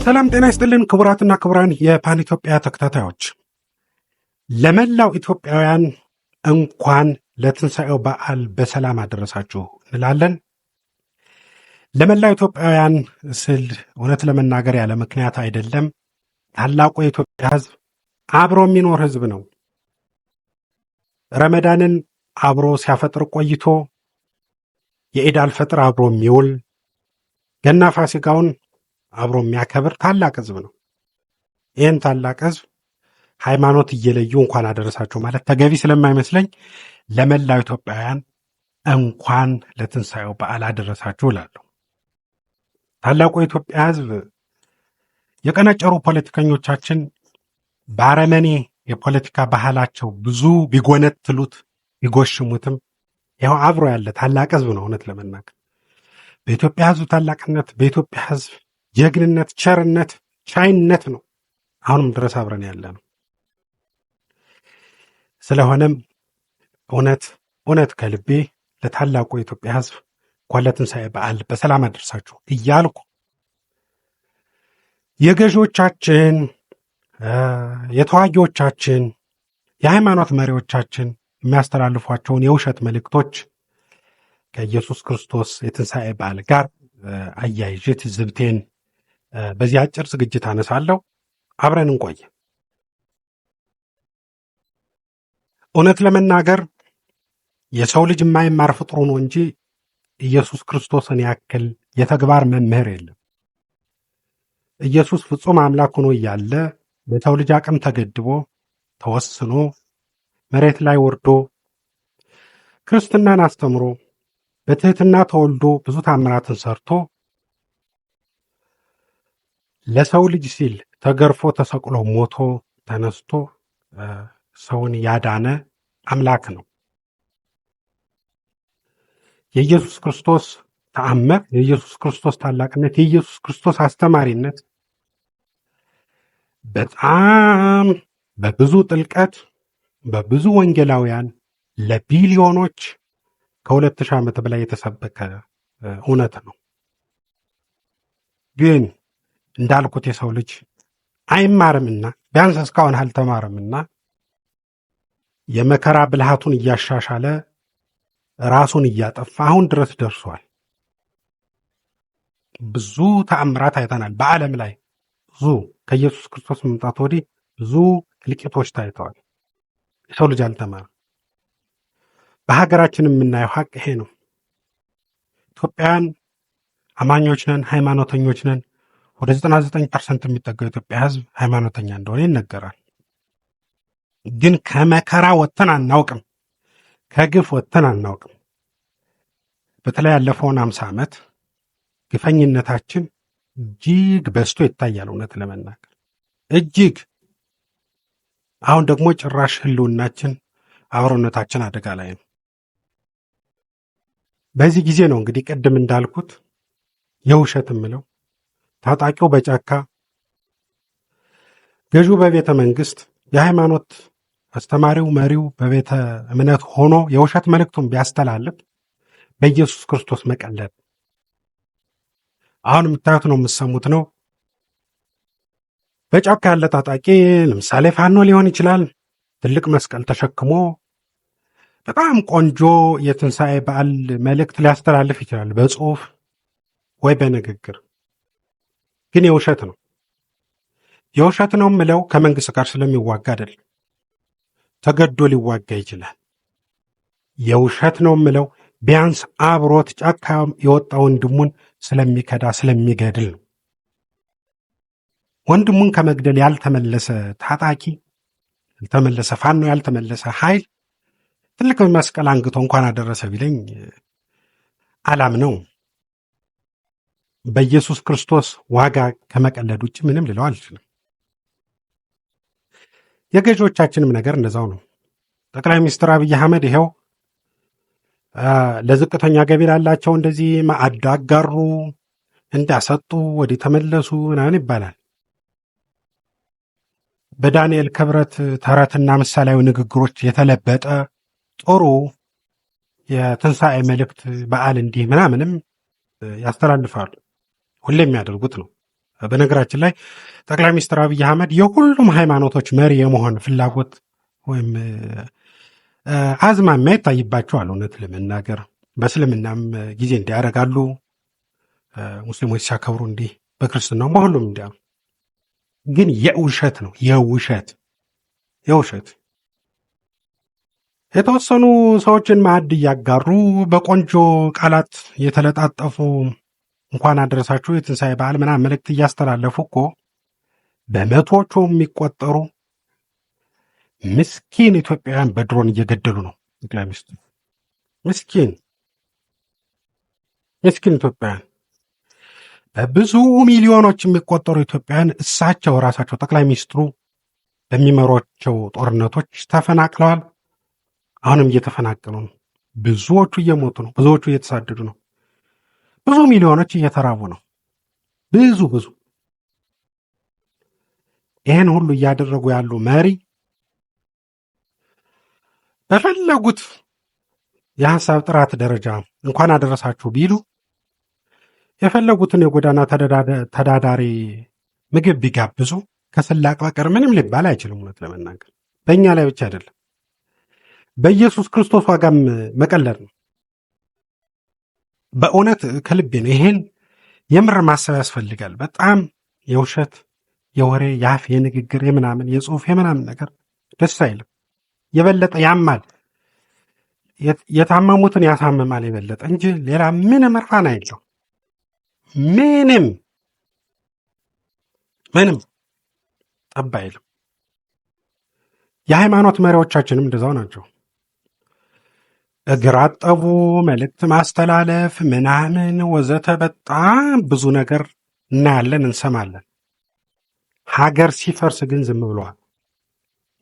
ሰላም ጤና ይስጥልን ክቡራትና ክቡራን የፓን ኢትዮጵያ ተከታታዮች፣ ለመላው ኢትዮጵያውያን እንኳን ለትንሣኤው በዓል በሰላም አደረሳችሁ እንላለን። ለመላው ኢትዮጵያውያን ስል እውነት ለመናገር ያለ ምክንያት አይደለም። ታላቁ የኢትዮጵያ ሕዝብ አብሮ የሚኖር ሕዝብ ነው። ረመዳንን አብሮ ሲያፈጥር ቆይቶ የኢድ አልፈጥር አብሮ የሚውል ገና ፋሲካውን አብሮ የሚያከብር ታላቅ ሕዝብ ነው። ይህን ታላቅ ሕዝብ ሃይማኖት እየለዩ እንኳን አደረሳችሁ ማለት ተገቢ ስለማይመስለኝ ለመላው ኢትዮጵያውያን እንኳን ለትንሣኤው በዓል አደረሳችሁ እላለሁ። ታላቁ የኢትዮጵያ ሕዝብ የቀነጨሩ ፖለቲከኞቻችን በአረመኔ የፖለቲካ ባህላቸው ብዙ ቢጎነትሉት ቢጎሽሙትም ይኸው አብሮ ያለ ታላቅ ሕዝብ ነው። እውነት ለመናገር በኢትዮጵያ ሕዝብ ታላቅነት፣ በኢትዮጵያ ሕዝብ ጀግንነት፣ ቸርነት፣ ቻይነት ነው አሁንም ድረስ አብረን ያለ ነው። ስለሆነም እውነት ከልቤ ለታላቁ የኢትዮጵያ ሕዝብ እንኳን ለትንሣኤ በዓል በሰላም አደረሳችሁ እያልኩ የገዢዎቻችን፣ የተዋጊዎቻችን፣ የሃይማኖት መሪዎቻችን የሚያስተላልፏቸውን የውሸት መልእክቶች ከኢየሱስ ክርስቶስ የትንሣኤ በዓል ጋር አያይዤ ትዝብቴን በዚህ አጭር ዝግጅት አነሳለሁ። አብረን እንቆይ። እውነት ለመናገር የሰው ልጅ የማይማር ፍጥሩ ነው እንጂ ኢየሱስ ክርስቶስን ያክል የተግባር መምህር የለም። ኢየሱስ ፍጹም አምላክ ሆኖ እያለ በሰው ልጅ አቅም ተገድቦ ተወስኖ መሬት ላይ ወርዶ ክርስትናን አስተምሮ በትህትና ተወልዶ ብዙ ታምራትን ሰርቶ ለሰው ልጅ ሲል ተገርፎ ተሰቅሎ ሞቶ ተነስቶ ሰውን ያዳነ አምላክ ነው። የኢየሱስ ክርስቶስ ተአምር፣ የኢየሱስ ክርስቶስ ታላቅነት፣ የኢየሱስ ክርስቶስ አስተማሪነት በጣም በብዙ ጥልቀት በብዙ ወንጌላውያን ለቢሊዮኖች ከ2000 ዓመት በላይ የተሰበከ እውነት ነው። ግን እንዳልኩት የሰው ልጅ አይማርምና ቢያንስ እስካሁን አልተማርምና የመከራ ብልሃቱን እያሻሻለ ራሱን እያጠፋ አሁን ድረስ ደርሷል። ብዙ ተአምራት አይተናል። በዓለም ላይ ብዙ ከኢየሱስ ክርስቶስ መምጣት ወዲህ ብዙ እልቂቶች ታይተዋል። የሰው ልጅ አልተማርም። በሀገራችን የምናየው ሀቅ ይሄ ነው። ኢትዮጵያውያን አማኞች ነን፣ ሃይማኖተኞች ነን። ወደ 99% የሚጠጋው የኢትዮጵያ ሕዝብ ሃይማኖተኛ እንደሆነ ይነገራል። ግን ከመከራ ወጥተን አናውቅም፣ ከግፍ ወጥተን አናውቅም። በተለይ ያለፈውን 50 ዓመት ግፈኝነታችን እጅግ በዝቶ ይታያል። እውነት ለመናገር እጅግ አሁን ደግሞ ጭራሽ ህልውናችን፣ አብሮነታችን አደጋ ላይ ነው። በዚህ ጊዜ ነው እንግዲህ ቅድም እንዳልኩት የውሸት የምለው ታጣቂው በጫካ ገዢው በቤተ መንግስት የሃይማኖት አስተማሪው መሪው በቤተ እምነት ሆኖ የውሸት መልእክቱን ቢያስተላልፍ በኢየሱስ ክርስቶስ መቀለድ አሁን የምታዩት ነው፣ የምትሰሙት ነው። በጫካ ያለ ታጣቂ ለምሳሌ ፋኖ ሊሆን ይችላል። ትልቅ መስቀል ተሸክሞ በጣም ቆንጆ የትንሣኤ በዓል መልእክት ሊያስተላልፍ ይችላል፣ በጽሁፍ ወይ በንግግር። ግን የውሸት ነው። የውሸት ነው የምለው ከመንግስት ጋር ስለሚዋጋ አይደለም። ተገዶ ሊዋጋ ይችላል። የውሸት ነው የምለው ቢያንስ አብሮት ጫካ የወጣ ወንድሙን ስለሚከዳ ስለሚገድል ነው። ወንድሙን ከመግደል ያልተመለሰ ታጣቂ፣ ያልተመለሰ ፋኖ፣ ያልተመለሰ ኃይል ትልቅ መስቀል አንግቶ እንኳን አደረሰ ቢለኝ አላምነውም። በኢየሱስ ክርስቶስ ዋጋ ከመቀለድ ውጭ ምንም ልለው አልችልም። የገዢዎቻችንም ነገር እንደዛው ነው። ጠቅላይ ሚኒስትር አብይ አህመድ ይኸው ለዝቅተኛ ገቢ ላላቸው እንደዚህ ማዕድ አጋሩ፣ እንዳሰጡ ወዲህ ተመለሱ ምናምን ይባላል። በዳንኤል ክብረት ተረትና ምሳሌያዊ ንግግሮች የተለበጠ ጥሩ የትንሣኤ መልእክት በዓል እንዲህ ምናምንም ያስተላልፋሉ። ሁሌ የሚያደርጉት ነው። በነገራችን ላይ ጠቅላይ ሚኒስትር አብይ አህመድ የሁሉም ሃይማኖቶች መሪ የመሆን ፍላጎት ወይም አዝማሚያ ይታይባቸዋል። እውነት ለመናገር በእስልምናም ጊዜ እንዲያደርጋሉ፣ ሙስሊሞች ሲያከብሩ እንዲህ፣ በክርስትናው በሁሉም እንዲያ። ግን የውሸት ነው የውሸት የተወሰኑ ሰዎችን ማዕድ እያጋሩ በቆንጆ ቃላት የተለጣጠፉ እንኳን አደረሳችሁ የትንሣኤ በዓል ምናምን መልእክት እያስተላለፉ እኮ በመቶዎቹ የሚቆጠሩ ምስኪን ኢትዮጵያውያን በድሮን እየገደሉ ነው። ጠቅላይ ሚኒስትሩ ምስኪን ኢትዮጵያውያን በብዙ ሚሊዮኖች የሚቆጠሩ ኢትዮጵያውያን እሳቸው ራሳቸው ጠቅላይ ሚኒስትሩ በሚመሯቸው ጦርነቶች ተፈናቅለዋል። አሁንም እየተፈናቀሉ ነው። ብዙዎቹ እየሞቱ ነው። ብዙዎቹ እየተሳደዱ ነው። ብዙ ሚሊዮኖች እየተራቡ ነው። ብዙ ይህን ሁሉ እያደረጉ ያሉ መሪ በፈለጉት የሀሳብ ጥራት ደረጃ እንኳን አደረሳችሁ ቢሉ የፈለጉትን የጎዳና ተዳዳሪ ምግብ ቢጋብዙ ከስላቅ በቀር ምንም ሊባል አይችልም። እውነት ለመናገር በእኛ ላይ ብቻ አይደለም፣ በኢየሱስ ክርስቶስ ዋጋም መቀለድ ነው። በእውነት ከልቤ ነው። ይሄን የምር ማሰብ ያስፈልጋል። በጣም የውሸት የወሬ የአፍ የንግግር የምናምን የጽሁፍ የምናምን ነገር ደስ አይልም። የበለጠ ያማል፣ የታመሙትን ያሳምማል የበለጠ እንጂ ሌላ ምንም እርፋና የለው። ምንም ጠብ አይልም። የሃይማኖት መሪዎቻችንም እንደዛው ናቸው። እግር አጠቡ፣ መልእክት ማስተላለፍ ምናምን ወዘተ በጣም ብዙ ነገር እናያለን፣ እንሰማለን። ሀገር ሲፈርስ ግን ዝም ብለዋል።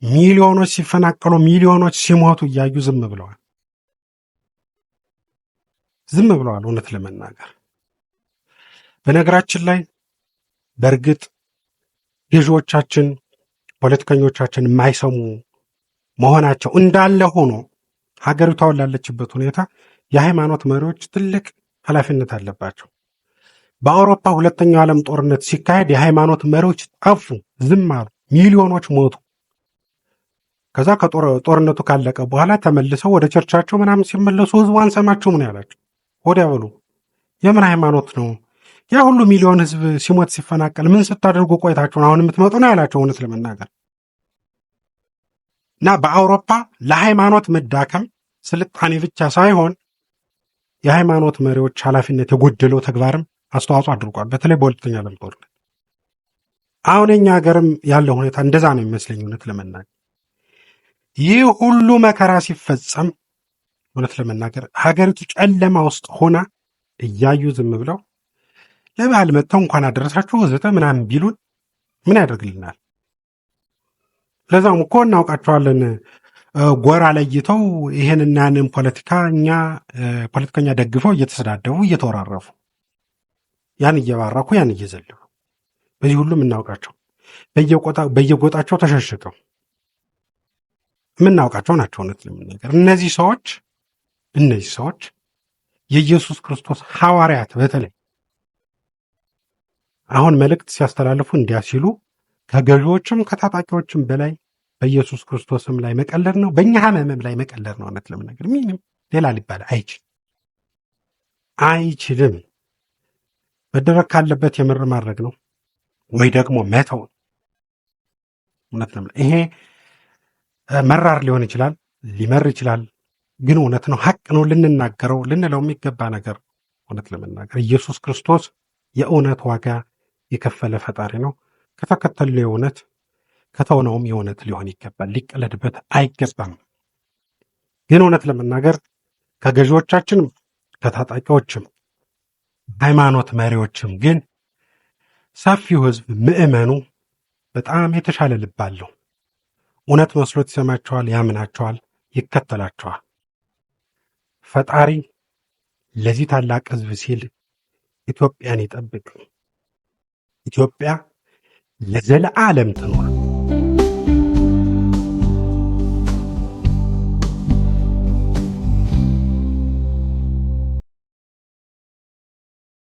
ሚሊዮኖች ሲፈናቀሉ፣ ሚሊዮኖች ሲሞቱ እያዩ ዝም ብለዋል። እውነት ለመናገር በነገራችን ላይ በእርግጥ ገዢዎቻችን፣ ፖለቲከኞቻችን የማይሰሙ መሆናቸው እንዳለ ሆኖ ሀገሪቷ ላለችበት ሁኔታ የሃይማኖት መሪዎች ትልቅ ኃላፊነት አለባቸው። በአውሮፓ ሁለተኛው ዓለም ጦርነት ሲካሄድ የሃይማኖት መሪዎች ጠፉ፣ ዝም አሉ፣ ሚሊዮኖች ሞቱ። ከዛ ከጦርነቱ ካለቀ በኋላ ተመልሰው ወደ ቸርቻቸው ምናምን ሲመለሱ ህዝቡ አንሰማችሁም ነው ያላቸው። ወዲያ በሉ የምን ሃይማኖት ነው? ያ ሁሉ ሚሊዮን ህዝብ ሲሞት ሲፈናቀል ምን ስታደርጉ ቆይታችሁን አሁን የምትመጡ ነው ያላቸው። እውነት ለመናገር እና በአውሮፓ ለሃይማኖት መዳከም ስልጣኔ ብቻ ሳይሆን የሃይማኖት መሪዎች ኃላፊነት የጎደለው ተግባርም አስተዋጽኦ አድርጓል። በተለይ በሁለተኛ ዓለም ጦርነት። አሁን የኛ ሀገርም ያለው ሁኔታ እንደዛ ነው የሚመስለኝ። እውነት ለመናገር ይህ ሁሉ መከራ ሲፈጸም እውነት ለመናገር ሀገሪቱ ጨለማ ውስጥ ሆና እያዩ ዝም ብለው ለበዓል መጥተው እንኳን አደረሳችሁ ወዘተ ምናምን ቢሉን ምን ያደርግልናል? ለዛም እኮ እናውቃቸዋለን። ጎራ ለይተው ይሄንና ያንን ፖለቲከኛ ደግፈው እየተሰዳደቡ እየተወራረፉ ያን እየባረኩ ያን እየዘለሉ በዚህ ሁሉም እናውቃቸው በየጎጣቸው ተሸሽገው የምናውቃቸው ናቸው። እውነት ለመናገር እነዚህ ሰዎች የኢየሱስ ክርስቶስ ሐዋርያት በተለይ አሁን መልእክት ሲያስተላልፉ እንዲያ ሲሉ ከገዢዎችም ከታጣቂዎችም በላይ በኢየሱስ ክርስቶስም ላይ መቀለድ ነው፣ በእኛ ሕመምም ላይ መቀለድ ነው። እውነት ለመናገር ምንም ሌላ ሊባል አይችልም። መደረግ ካለበት የምር ማድረግ ነው ወይ ደግሞ መተው። እውነት ለመናገር ይሄ መራር ሊሆን ይችላል፣ ሊመር ይችላል። ግን እውነት ነው፣ ሀቅ ነው፣ ልንናገረው ልንለው የሚገባ ነገር። እውነት ለመናገር ኢየሱስ ክርስቶስ የእውነት ዋጋ የከፈለ ፈጣሪ ነው። ከተከተልነው የእውነት ከተውነውም የእውነት ሊሆን ይገባል። ሊቀለድበት አይገባም። ግን እውነት ለመናገር ከገዢዎቻችንም ከታጣቂዎችም ሃይማኖት መሪዎችም ግን ሰፊው ሕዝብ ምዕመኑ በጣም የተሻለ ልብ አለው። እውነት መስሎት ይሰማቸዋል፣ ያምናቸዋል፣ ይከተላቸዋል። ፈጣሪ ለዚህ ታላቅ ሕዝብ ሲል ኢትዮጵያን ይጠብቅ። ኢትዮጵያ ለዘለዓለም ትኖር።